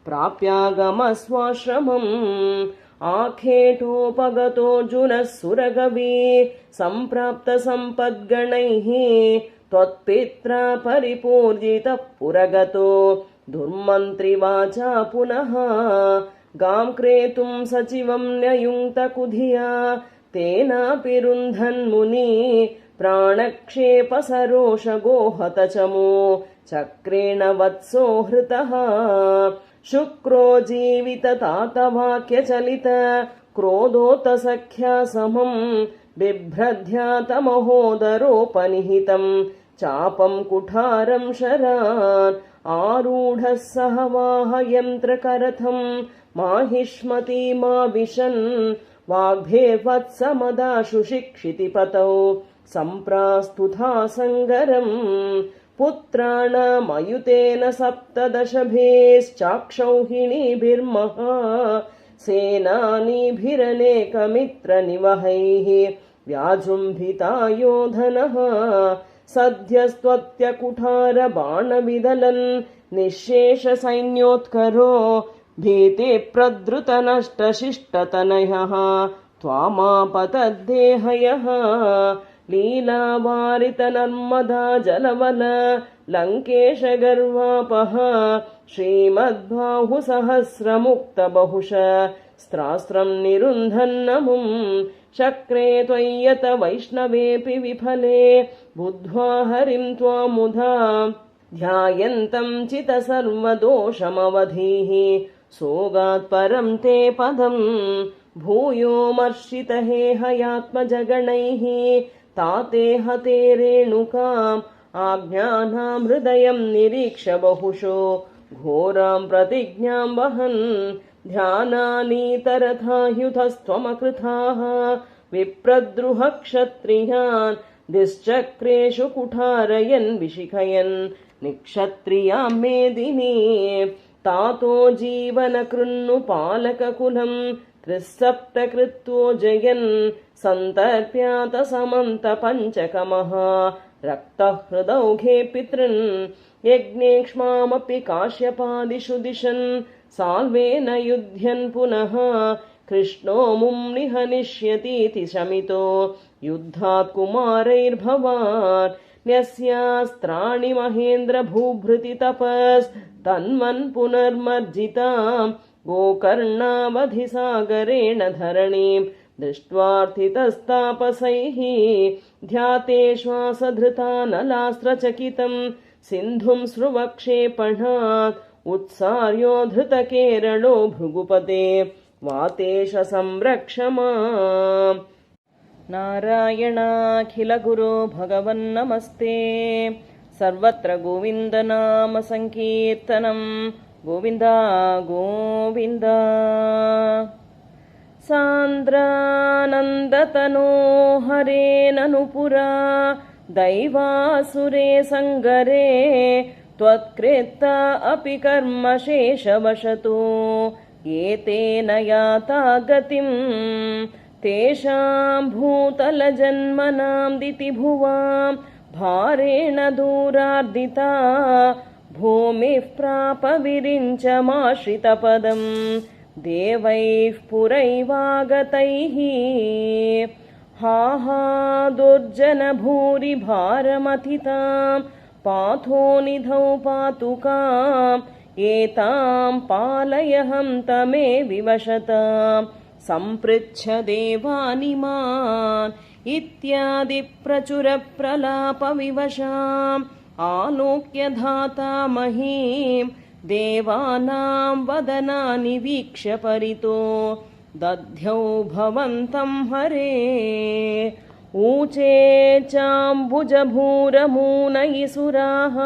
Speaker 1: प्राप्यागमस्वाश्रमम् आखेटोपगतोऽर्जुनः सुरगवी सम्प्राप्तसम्पद्गणैः त्वत्पित्रा परिपूर्जितः पुरगतो दुर्मन्त्रिवाचा पुनः गां क्रेतुं सचिवं न्ययुङ्क्तकुधिया तेनापि रुन्धन्मुनि प्राणक्षेपसरोषगोहतचमो चक्रेण वत्सो हृतः शुक्रो जीविततातवाक्यचलित क्रोधोतसख्या समं बिभ्रध्यातमहोदरोपनिहितं चापं कुठारं शरान् आरूढः सह वाहयन्त्रकरथं माहिष्मतीमाविशन् वाग्भेर्वत्समदाशु शिक्षितिपतौ सम्प्रास्तुथा सङ्गरम् पुत्राणामयुतेन सप्तदशभेश्चाक्षौहिणीभिर्महा सेनानीभिरनेकमित्रनिवहैः व्याजृम्भिता योधनः सद्यस्त्वत्यकुठारबाणविदलन् निःशेषसैन्योत्करो भीतिप्रद्रुतनष्टशिष्टतनयः त्वामापतद्देहयः लीलावारितनर्मदा जलवल लङ्केशगर्वापः श्रीमद्बाहुसहस्रमुक्तबहुश स्त्रास्त्रं निरुन्धन्नमुं शक्रे त्वय्यत वैष्णवेऽपि विफले बुद्ध्वा हरिं त्वामुधा ध्यायन्तं चितसर्वदोषमवधीः सोगात्परं ते पदं भूयो मर्षितहेहयात्मजगणैः ताते हते रेणुकाम् आज्ञानां हृदयं निरीक्ष्य बहुशो घोरां प्रतिज्ञां वहन् ध्यानानीतरथाह्युतस्त्वमकृताः विप्रद्रुहक्षत्रियान् दिश्चक्रेषु कुठारयन् विशिखयन् निक्षत्रियां मेदिनी तातो जीवनकृन्नु पालककुलं त्रिसप्तकृत्वो जयन् सन्तर्प्यात समन्त पञ्चकमः रक्तहृदौघे पितृन् यज्ञेक्ष्मामपि काश्यपादिषु दिशन् साल्वेन युध्यन् पुनः कृष्णो मुं निहनिष्यतीति शमितो युद्धात् कुमारैर्भवान् न्यस्यास्त्राणि महेन्द्र भूभृति तपस्तन्वन् पुनर्मर्जिताम् गोकर्णावधिसागरेण धरणीं दृष्ट्वार्थितस्तापसैः ध्यातेश्वासधृतानलास्त्रचकितं सिन्धुं स्रुवक्षेपणात् उत्सार्यो धृतकेरलो भृगुपते वातेश संरक्ष माम्। नारायणाखिलगुरो भगवन्नमस्ते। सर्वत्र गोविन्दनाम संकीर्तनं गोविन्द गोविन्द। सान्द्रानन्दतनो हरेननु पुरा दैवासुरे सङ्गरे त्वत्कृता अपि कर्मशेषवशतो एतेन याता गतिं तेषां भूतलजन्मनां दितिभुवां भारेण दूरार्दिता भूमिः प्राप विरिञ्चमाश्रितपदं देवैः पुरैवागतैः हा हा दुर्जन भूरि भारमथितां पाथो निधौ पातुकाम् एतां पालयहं तमे विवशतां सम्पृच्छ देवानिमान् इत्यादि प्रचुरप्रलापविवशाम् आलोक्य धाता महीं देवानां वदनानि वीक्ष्य परितो दध्यौ भवन्तं हरे ऊचे चाम्बुजभूरमूनयिसुराः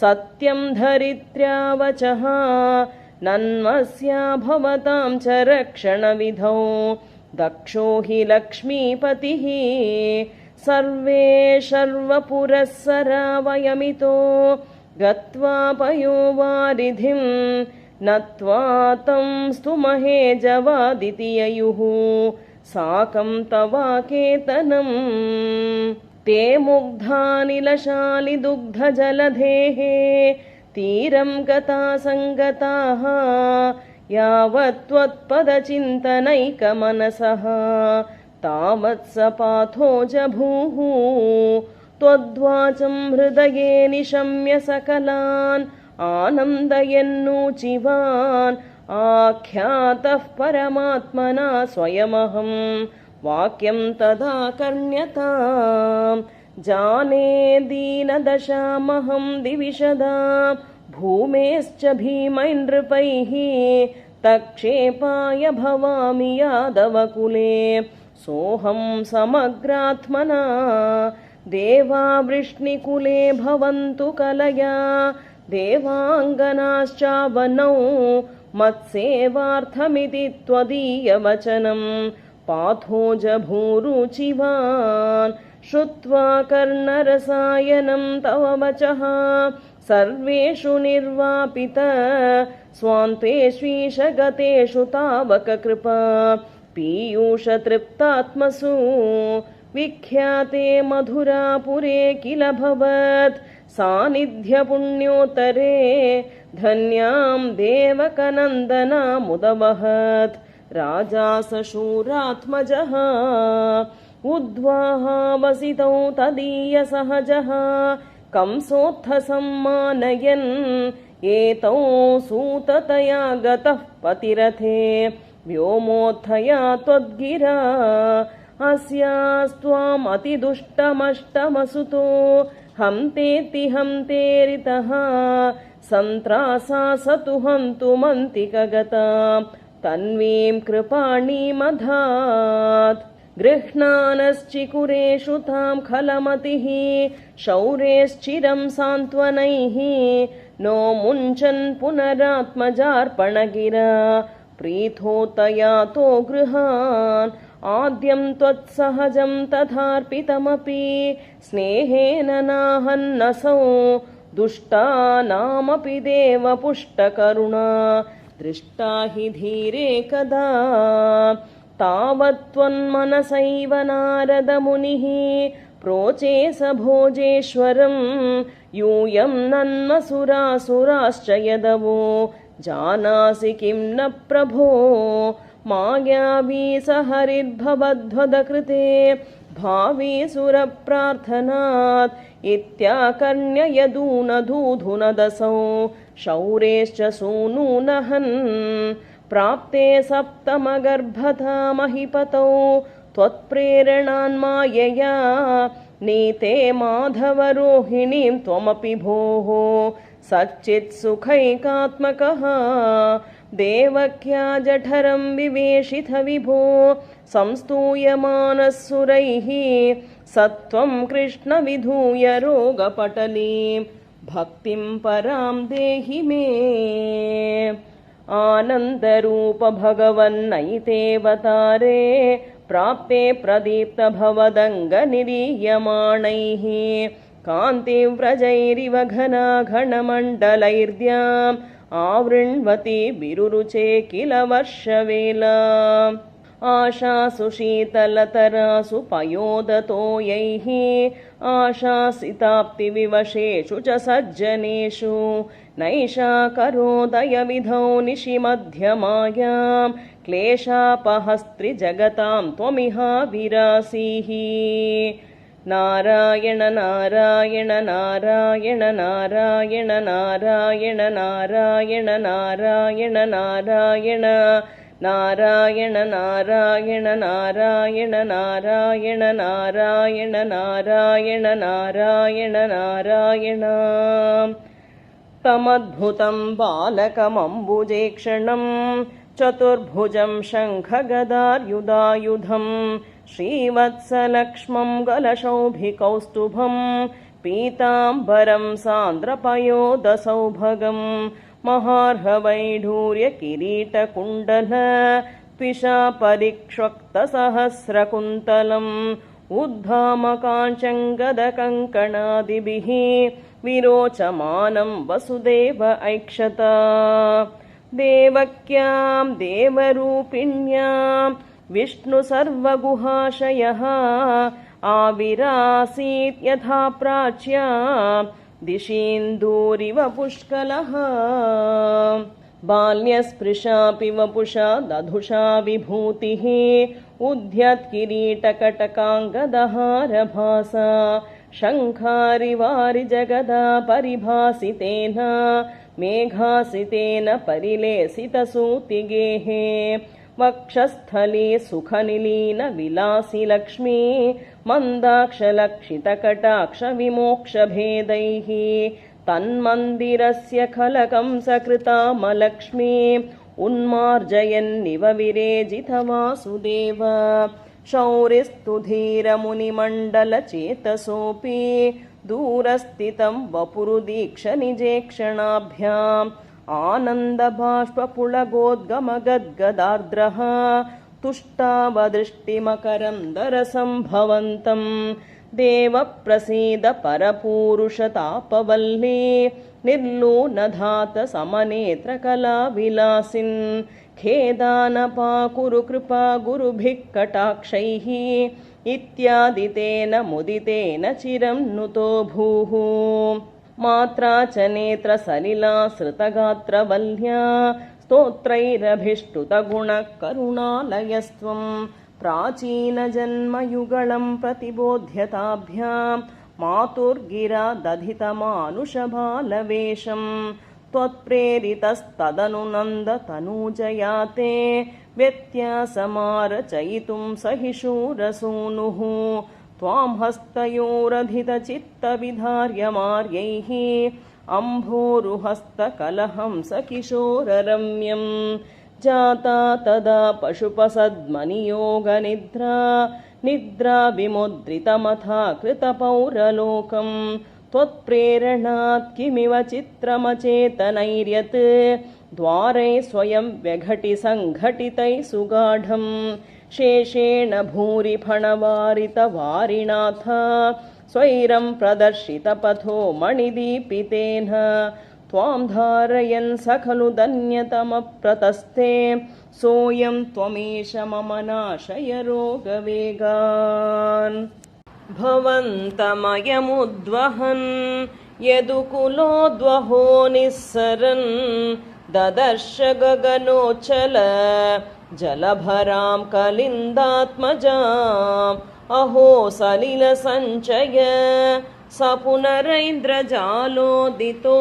Speaker 1: सत्यं धरित्र्या वचः नन्मस्या भवतां च रक्षणविधौ दक्षो हि लक्ष्मीपतिः सर्वे शर्वपुरःसरा वयमितो गत्वा पयोवारिधिं नत्वा तं स्तुमहे जवादिति ययुः साकं तवाकेतनम् ते मुग्धानिलशालिदुग्धजलधेः तीरं गता सङ्गताः यावत् त्वत्पदचिन्तनैकमनसः तावत् सपाथो जभूः त्वद्वाचं हृदये निशम्य सकलान् आनन्दयन्नूचिवान् आख्यातः परमात्मना स्वयमहं वाक्यं तदा कर्ण्यताम् जाने दीनदशामहं दिविशदां भूमेश्च भीमैर्नृपैः तक्षेपाय भवामि यादवकुले सोऽहं समग्रात्मना देवा वृष्णिकुले भवन्तु कलया देवाङ्गनाश्चावनौ मत्सेवार्थमिति त्वदीयवचनं पाथो जभूरुचिवान् श्रुत्वा कर्णरसायनं तव वचः सर्वेषु निर्वापित स्वान्तेष्वीश गतेषु तावककृपा पीयूषतृप्तात्मसु विख्याते मधुरापुरे किल भवत् सान्निध्यपुण्योत्तरे धन्यां देवकनन्दनामुदवहत् राजा सशूरात्मजः उद्वाहावसितौ तदीयसहजः कंसोत्थ सम्मानयन् एतौ सूततया गतः पतिरथे व्योमोत्थया त्वद्गिरा अस्यास्त्वाम् अतिदुष्टमष्टमसुतो हन्तेति हन्तेरितः सन्त्रासा सतु हन्तुमन्तिकगता तन्वीं कृपाणीमधात् गृह्णानश्चिकुरेषु तां खलमतिः शौरेश्चिरं सान्त्वनैः नो मुञ्चन् पुनरात्मजार्पणगिरा प्रीथोतयातो गृहान् आद्यं त्वत्सहजं तथार्पितमपि स्नेहेन नाहन्नसौ दुष्टानामपि देवपुष्टकरुणा दृष्टा हि धीरे कदा तावत्त्वन्मनसैव नारदमुनिः प्रोचे स भोजेश्वरं यूयं नन्मसुरासुराश्च यदवो जानासि किं न प्रभो मायावी स हरिर्भवद्वदकृते भावी सुरप्रार्थनात् इत्याकर्ण्य यदूनधूधुनदसौ शौरेश्च सूनूनहन् प्राप्ते सप्तमगर्भता महीपतौ त्वत्प्रेरणान्मायया नीते माधवरोहिणीं त्वमपि भोः सच्चित्सुखैकात्मकः देवक्या जठरं विवेशिथ विभो संस्तूयमानः सुरैः सत्वं कृष्ण विधूय रोगपटलीं भक्तिं परां देहि मे आनन्दरूप भगवन्नयितेऽवतारे प्राप्ते प्रदीप्तभवदङ्गनिरीयमाणैः कान्तिव्रजैरिव घनाघनमण्डलैर्द्याम् आवृण्वति बिरुरुचे किल वर्षवेला आशासु शीतलतरासु पयोदतोयैः आशासिताप्तिविवशेषु च सज्जनेषु नैषा करोदयविधौ निशिमध्यमायां क्लेशापहस्त्रिजगतां त्वमिहा विरासीः नारायण नारायण नारायण नारायण नारायण नारायण नारायण नारायण नारायण नारायण नारायण नारायण नारायण नारायण नारायण नारायण तमद्भुतं बालकमम्बुजेक्षणं चतुर्भुजं शङ्खगदार्युधायुधं श्रीवत्सलक्ष्मं गलशौभिकौस्तुभं पीताम्बरं सान्द्रपयोदसौभगं महार्हवैढूर्यकिरीटकुण्डल त्विषा परिक्ष्वक्तसहस्रकुन्तलम् उद्भामकाञ्चङ्गदकङ्कणादिभिः विरोचमानं वसुदेव ऐक्षत देवक्यां देवरूपिण्यां विष्णुसर्वगुहाशयः आविरासीत् यथा प्राच्यां दिशीन्दूरिव पुष्कलः बाल्यस्पृशापि वपुषा दधुषा विभूतिः उद्यत्किरीटकटकाङ्गदहारभासा शङ्खारिवारिजगदा परिभासितेन मेघासितेन परिलेसितसूतिगेः वक्षस्थले सुखनिलीन विलासि लक्ष्मी मन्दाक्षलक्षितकटाक्षविमोक्षभेदैः तन्मन्दिरस्य खलकं सकृतामलक्ष्मी उन्मार्जयन्निव विरेजितवासुदेव शौरिस्तु धीरमुनिमण्डलचेतसोऽपि दूरस्थितं वपुरुदीक्षनिजेक्षणाभ्याम् आनन्दबाष्पपुलगोद्गमगद्गदार्द्रः तुष्टावदृष्टिमकरन्दरसम्भवन्तं देवप्रसीद परपूरुषतापवल्ली निर्लूनधात समनेत्रकलाविलासिन् खेदानपाकुरु कृपा गुरुभिः कटाक्षैः इत्यादि तेन मुदितेन चिरं नुतो भूः मात्रा च नेत्रसलिलासृतगात्रवल्या स्तोत्रैरभिष्टुतगुणकरुणालयस्त्वं प्राचीनजन्मयुगलं प्रतिबोध्यताभ्यां मातुर्गिरा दधितमानुषबालवेषं त्वत्प्रेरितस्तदनु नन्दतनूजयाते व्यत्यासमारचयितुं सहि शूरसूनुः त्वां हस्तयोरधितचित्तविधार्यमार्यैः अम्भोरुहस्तकलहंस किशोररम्यं जाता तदा पशुपसद्मनियोगनिद्रा निद्राविमुद्रितमथा कृतपौरलोकं त्वत्प्रेरणात् किमिव चित्रमचेतनैर्यत् द्वारै स्वयं व्यघटिसङ्घटितैः सुगाढं शेषेण भूरि फणवारितवारिणाथ स्वैरं प्रदर्शितपथो मणिदीपितेन त्वां धारयन् स खलु धन्यतमप्रतस्ते सोऽयं त्वमेष मम नाशय रोगवेगान् भवन्तमयमुद्वहन् यदुकुलोद्वहो निःसरन् ददर्श गगनोच्चल जलभरां कलिन्दात्मजाम् अहो सलिलसञ्चय स पुनरैन्द्रजालोदितो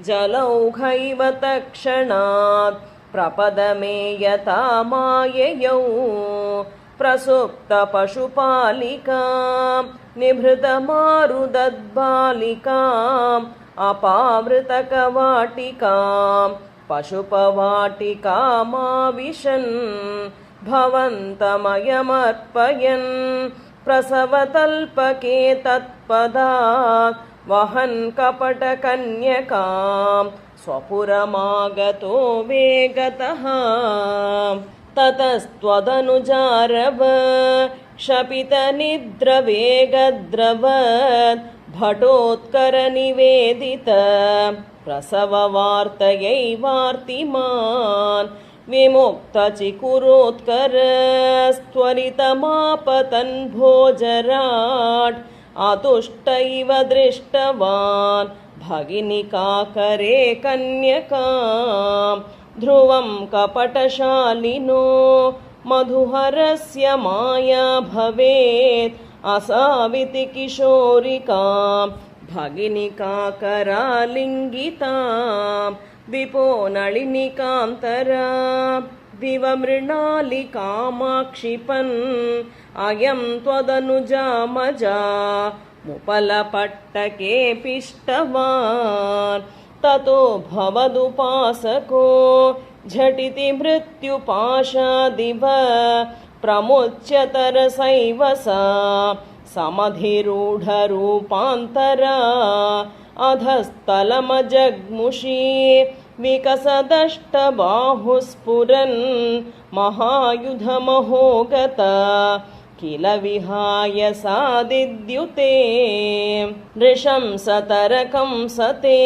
Speaker 1: जलौघैव तत्क्षणात् प्रपदमे यथा माययौ प्रसुप्तपशुपालिकां निभृतमारुदद्बालिकाम् अपावृतकवाटिकां पशुपवाटिकामाविशन् भवन्तमयमर्पयन् प्रसवतल्पके तत्पदात् वहन् कपटकन्यकां स्वपुरमागतो वेगतः ततस्त्वदनुजारव क्षपितनिद्रवेगद्रवत् भटोत्करनिवेदित प्रसववार्तयैवार्तिमान् विमुक्तचिकुरोत्करस्त्वरितमापतन् भोजराट् अतुष्टैव दृष्टवान् भगिनिकाकरे कन्यकां ध्रुवं कपटशालिनो मधुहरस्य माया भवेत् असाविति किशोरिकां भगिनिकाकरालिङ्गितां विपो नळिनिकान्तरा दिवमृणालिकामाक्षिपन् अयं त्वदनुजामजा मुपलपट्टके पिष्टवान् ततो भवदुपासको झटिति मृत्युपाशादिव प्रमुच्यतरसैव सा समधिरूढरूपान्तरा अधस्तलमजग्मुषी विकसदष्टबाहुस्फुरन् महायुधमहोगता किल विहाय सादिद्युते नृशंसतरकं सते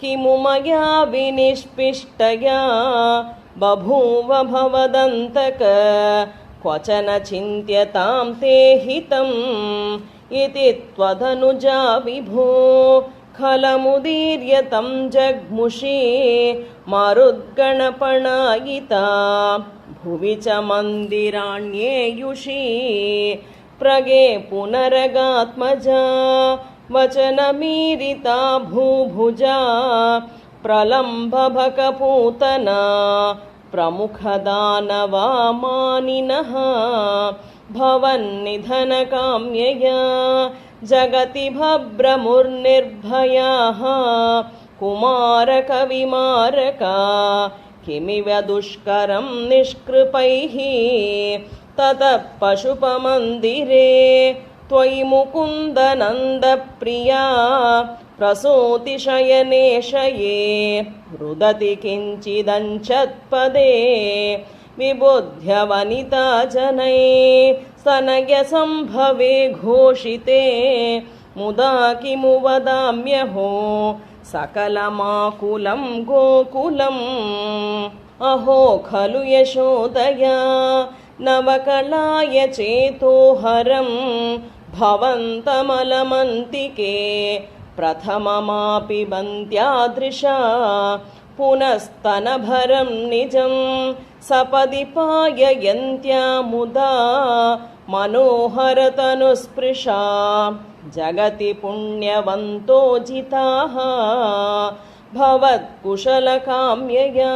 Speaker 1: किमु मया विनिष्पिष्टया बभूव भवदन्तक क्वचन चिन्त्यतां ते हितम् इति त्वदनुजा विभो खलमुदीर्य तं जग्मुषी मरुद्गणपणायिता भुवि च मन्दिराण्येयुषी प्रगे पुनरगात्मजा वचनमीरिता भूभुजा प्रलम्बभकपूतना प्रमुखदानवामानिनः भवन्निधनकाम्यया जगति भभ्रमुर्निर्भयाः कुमारकविमारका किमिव दुष्करं निष्कृपैः ततः पशुपमन्दिरे त्वयि मुकुन्दनन्दप्रिया प्रसूतिशयने शये रुदति किञ्चिदञ्चत्पदे विबुध्य वनिता जनै स्तनयसम्भवे घोषिते मुदा किमु वदाम्यहो सकलमाकुलं गोकुलम् अहो खलु यशोदया नवकलाय चेतोहरं भवन्तमलमन्तिके प्रथममापि बन्त्यादृशा पुनस्तनभरं निजं सपदि पाययन्त्या मुदा मनोहरतनुस्पृशा जगति पुण्यवन्तो जिताः भवत्कुशलकाम्यया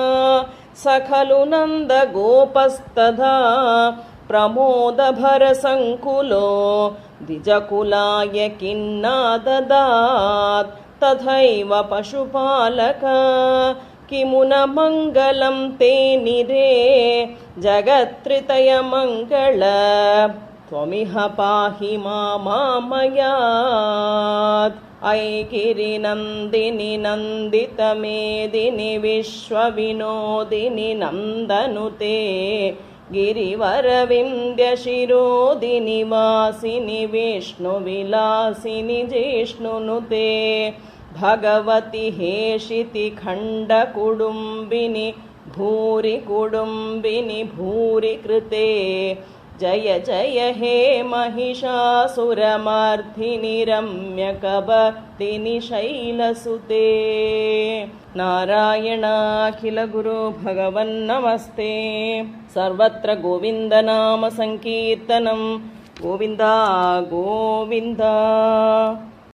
Speaker 1: स खलु नन्दगोपस्तदा प्रमोदभरसङ्कुलो द्विजकुलाय किन्ना ददात् तथैव पशुपालक किमु न मङ्गलं ते निरे जगत्त्रितयमङ्गल त्वमिह पाहि मामामयात् ऐगिरिनन्दिनि नन्दितमेदिनि विश्वविनोदिनि नन्दनुते गिरिवरविन्द्यशिरोदिनि वासिनि विष्णुविलासिनि जिष्णुनुते भगवति हेशिति खण्डकुडुम्बिनि भूरि कुडुम्बिनि भूरि कृते जय जय हे महिषासुरमर्दिनि रम्यकपर्दिनि शैलसुते। नारायणाखिलगुरो भगवन्नमस्ते। सर्वत्र गोविन्दनाम संकीर्तनं गोविन्दा गोविन्दा।